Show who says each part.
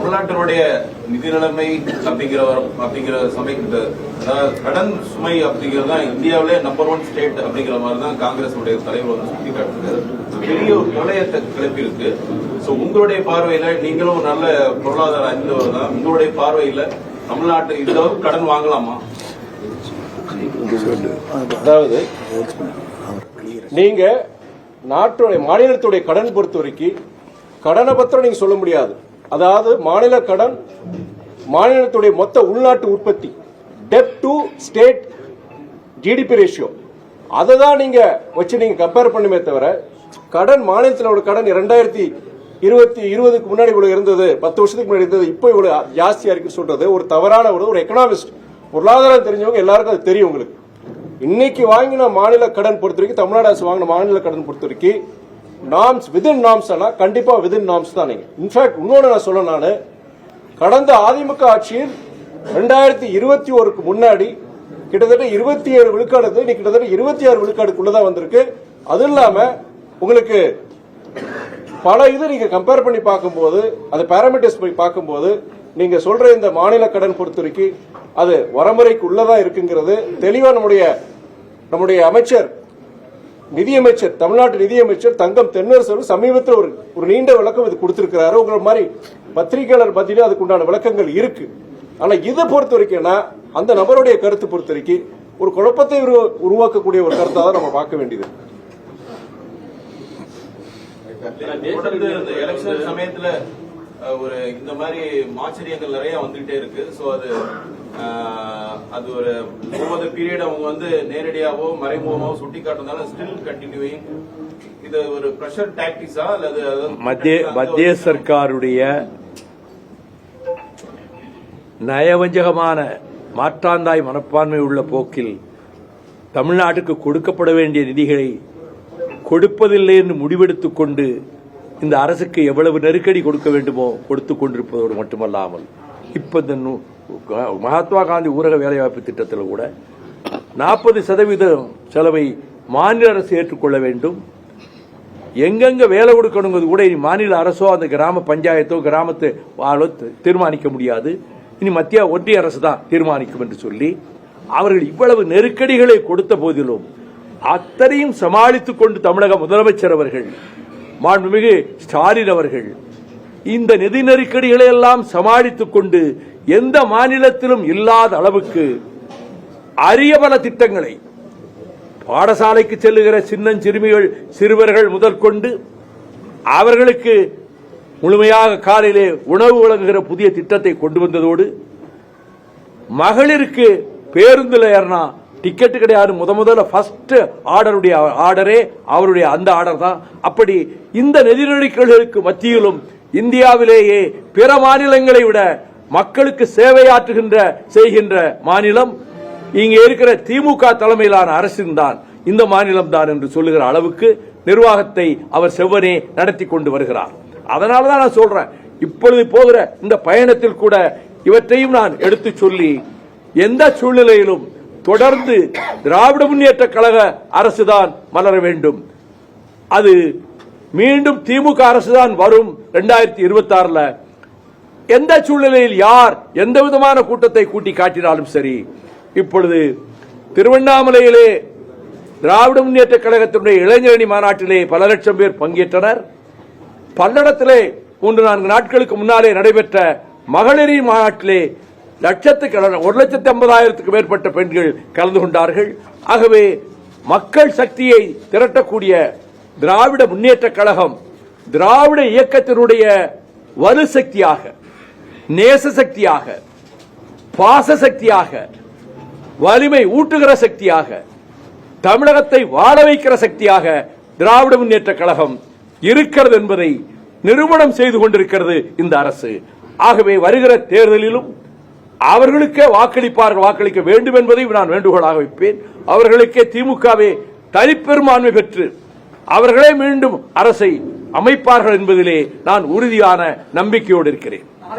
Speaker 1: தமிழ்நாட்டினுடைய நிதி நிலைமை அப்படிங்கிற சமயத்து கடன் சுமை அப்படிங்கிறது தான் இந்தியாவிலே நம்பர் 1 ஸ்டேட் அப்படிங்கிற மாதிரி தான் காங்கிரஸ் தலைவர் வந்து சுட்டி காட்டுறாரு. பெரிய ஒரு பிரளயத்தை கிளப்பி இருக்கு. சோ உங்களுடைய பார்வையில நீங்களும் நல்ல பொருளாதார அறிந்தவர் தான், உங்களுடைய பார்வையில தமிழ்நாட்டு இந்த அளவுக்கு கடன் வாங்கலாமா?
Speaker 2: அதாவது நீங்க நாட்டுடைய மாநிலத்துடைய கடன் பொறுத்த வரைக்கும் கடனை பத்திரம் நீங்க சொல்ல முடியாது. அதாவது மாநில கடன் மாநிலத்துடைய மொத்த உள்நாட்டு உற்பத்தி டெப்ட் டு ஸ்டேட் ஜிடிபி ரேஷியோ அதை தான் நீங்க வச்சு நீங்க கம்பேர் பண்ணுமே தவிர கடன் மாநிலத்தினோட கடன் 2020க்கு முன்னாடி இவ்வளவு இருந்தது, 10 வருஷத்துக்கு முன்னாடி இருந்தது, இப்போ இவ்வளவு ஜாஸ்தியா இருக்கு சொல்றது ஒரு தவறான ஒரு எக்கனாமிஸ்ட் பொருளாதாரம் தெரிஞ்சவங்க எல்லாருக்கும் அது தெரியும். உங்களுக்கு இன்னைக்கு வாங்கின மாநில கடன் பொறுத்த வரைக்கும் தமிழ்நாடு அரசு வாங்கின மாநில கடன் பொறுத்த வரைக்கும் நார்ம்ஸ் விதின் நார்ம்ஸ் கண்டிப்பா விதின் நார்ம்ஸ் தான். நீங்க இன்ஃபேக்ட் இன்னொன்னு நான் சொல்ல, நானு கடந்த அதிமுக ஆட்சியில் 2021க்கு முன்னாடி கிட்டத்தட்ட 27 விழுக்காடு, கிட்டத்தட்ட 26 விழுக்காடுக்குள்ளதான் வந்திருக்கு. அது இல்லாம உங்களுக்கு பல இது நீங்க கம்பேர் பண்ணி பார்க்கும்போது அந்த பாராமீட்டர்ஸ் போய் பார்க்கும்போது நீங்க சொல்ற இந்த மாநில கடன் பொறுத்த வரைக்கும் அது வரமுறைக்கு உள்ளதான் இருக்குங்கிறது தெளிவா நம்முடைய அமைச்சர் நிதியமைச்சர் தமிழ்நாட்டு நிதியமைச்சர் தங்கம் தென்னரசு சமீபத்தில் ஒரு நீண்ட விளக்கம் இது கொடுத்திருக்கிறாரு. உங்களை மாதிரி பத்திரிகையாளர் மத்தியிலும் அதுக்கு உண்டான விளக்கங்கள் இருக்கு. ஆனா இதை பொறுத்த வரைக்கும் அந்த நபருடைய கருத்து பொறுத்த வரைக்கும் ஒரு குழப்பத்தை உருவாக்கக்கூடிய ஒரு கருத்தை தான் நம்ம பார்க்க வேண்டியது.
Speaker 1: எலெக்ஷன் சமயத்துல ஒரு இந்த மாதிரி ஆச்சரியங்கள் நிறைய வந்துகிட்டே இருக்கு. சோ அது ஒரு ஒவ்வொரு பீரியட் அவங்க வந்து நேரடியாவோ மறைமுகமாவோ சுட்டி காட்டுறதுனால ஸ்டில் கண்டினியூயிங் இது ஒரு பிரஷர் டாக்டிக்ஸா அல்லது
Speaker 3: மத்திய சர்க்காருடைய நயவஞ்சகமான மாற்றாந்தாய் மனப்பான்மை உள்ள போக்கில் தமிழ்நாட்டுக்கு கொடுக்கப்பட வேண்டிய நிதிகளை கொடுப்பதில்லை என்று முடிவெடுத்துக் கொண்டு இந்த அரசுக்கு எவ்வளவு நெருக்கடி கொடுக்க வேண்டுமோ கொடுத்துக் கொண்டிருப்பதோடு மட்டுமல்லாமல் இப்ப இந்த மகாத்மா காந்தி ஊரக வேலைவாய்ப்பு திட்டத்தில் கூட 40% செலவை மாநில அரசு ஏற்றுக்கொள்ள வேண்டும். எங்கெங்க வேலை கொடுக்கணுங்கிறது கூட இனி மாநில அரசோ அந்த கிராம பஞ்சாயத்தோ கிராமத்து ஆளோ தீர்மானிக்க முடியாது, இனி மத்திய ஒன்றிய அரசு தான் தீர்மானிக்கும் என்று சொல்லி அவர்கள் இவ்வளவு நெருக்கடிகளை கொடுத்த போதிலும் அத்தனையும் சமாளித்துக் கொண்டு தமிழக முதலமைச்சர் அவர்கள் மாண்புமிகு ஸ்டாலின் அவர்கள் இந்த நிதி நெருக்கடிகளை எல்லாம் சமாளித்துக் கொண்டு எந்த மாநிலத்திலும் இல்லாத அளவுக்கு அரிய பல திட்டங்களை பாடசாலைக்கு செல்லுகிற சின்னஞ்சிறுமிகள் சிறுவர்கள் முதற்கொண்டு அவர்களுக்கு முழுமையாக காலையிலே உணவு வழங்குகிற புதிய திட்டத்தை கொண்டு வந்ததோடு மகளிருக்கு பேருந்தில் ஏறினா டிக்கெட் கிடையாது, முதல்ல ஃபர்ஸ்ட் ஆர்டரே அவருடைய அந்த ஆர்டர் தான். அப்படி இந்த நிதி நெருக்கடிகளுக்கு மத்தியிலும் இந்தியாவிலேயே பிற மாநிலங்களை விட மக்களுக்கு சேவையாற்றுகின்ற செய்கின்ற மாநிலம் இங்கே இருக்கிற திமுக தலைமையிலான அரசின் தான், இந்த மாநிலம் தான் என்று சொல்லுகிற அளவுக்கு நிர்வாகத்தை அவர் செவ்வனே நடத்தி கொண்டு வருகிறார். அதனாலதான் நான் சொல்றேன், இப்பொழுது போகிற இந்த பயணத்தில் கூட இவற்றையும் நான் எடுத்து சொல்லி எந்த சூழ்நிலையிலும் தொடர்ந்து திராவிட முன்னேற்ற கழக அரசுதான் மலர வேண்டும். அது மீண்டும் திமுக அரசுதான் வரும் 2026. எந்த சூழ்நிலையில் யார் எந்த விதமான கூட்டத்தை கூட்டி காட்டினாலும் சரி. இப்பொழுது திருவண்ணாமலையிலே திராவிட முன்னேற்ற கழகத்தினுடைய இளைஞரணி மாநாட்டிலே பல லட்சம் பேர் பங்கேற்றனர். பல்லடத்திலே 3-4 நாட்களுக்கு முன்னாலே நடைபெற்ற மகளிரின் மாநாட்டிலே 1,50,000க்கு மேற்பட்ட பெண்கள் கலந்து கொண்டார்கள். ஆகவே மக்கள் சக்தியை திரட்டக்கூடிய திராவிட முன்னேற்ற கழகம் திராவிட இயக்கத்தினுடைய வலு சக்தியாக, நேச சக்தியாக, பாச சக்தியாக, வலிமை ஊட்டுகிற சக்தியாக, தமிழகத்தை வாழ வைக்கிற சக்தியாக திராவிட முன்னேற்ற கழகம் இருக்கிறது என்பதை நிரூபணம் செய்து கொண்டிருக்கிறது இந்த அரசு. ஆகவே வருகிற தேர்தலிலும் அவர்களுக்கே வாக்களிக்க வேண்டும் என்பதையும் நான் வேண்டுகோளாக வைப்பேன். அவர்களுக்கே திமுகவே தனிப்பெரும்பான்மை பெற்று அவர்களே மீண்டும் அரசை அமைப்பார்கள் என்பதிலே நான் உறுதியான நம்பிக்கையோடு இருக்கிறேன்.